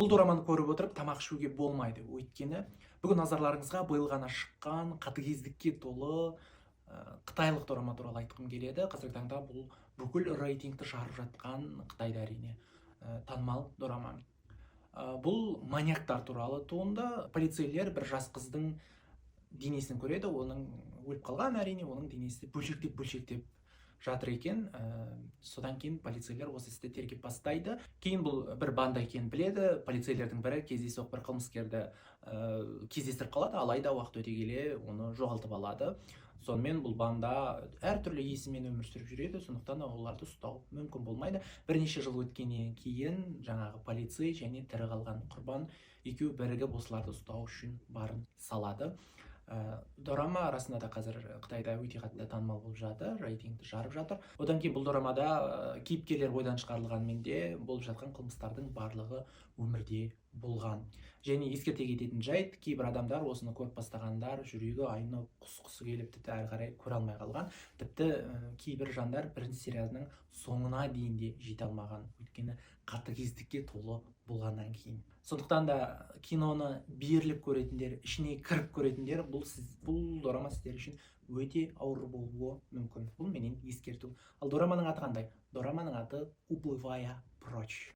Бұл дораманы көріп отырып тамақ ішуге болмайды. Өйткені бүгін назарларыңызға биыл ғана шыққан қатыгездікке толы қытайлық дорама туралы айтқым келеді. Қазіргі таңда бұл бүкіл рейтингті жарып жатқан Қытайда әрине танымал дорама. Бұл маньяктар туралы туынды. Полицейлер бір жас қыздың денесін көреді, оның өліп қалған, әрине, оның денесі бөлшектеп жатыр екен. Содан кейін полицейлер осы істі тергеп бастайды. Кейін бұл бір банда екенін біледі. Полицейлердің бірі кездейсоқ бір қылмыскерді кездестіріп қалады, алайда уақыт өте келе оны жоғалтып алады. Сонымен бұл банда әртүрлі есіммен өмір сүріп жүреді, сондықтан оларды ұстау мүмкін болмайды. Бірнеше жыл өткеннен кейін жаңағы полицей және тірі қалған құрбан екеуі бірігіп осыларды ұстау үшін барын салады. Дорама арасында да қазір Қытайда өте қатты танымал болып жатыр, рейтингті жарып жатыр. Одан кейін бұл дорамада кейіпкерлер ойдан шығарылғанмен де болып жатқан қылмыстардың барлығы өмірде болған. Және ескерте кететін жайт, кейбір адамдар осыны көріп бастағандар жүрегі айнып құсқысы келіп тіпті әрі қарай көре алмай қалған. Тіпті кейбір жандар бірінші серияның соңына дейін де жете алмаған, өйткені қатыгездікке толы болғаннан кейін. Сондықтан да киноны беріліп көретіндер, ішіне кіріп көретіндер, бұл дорама сіздер үшін өте ауыр болуы мүмкін. Бұл менен ескерту. Ал дораманың аты қандай? Дораманың аты «Уплывая прочь».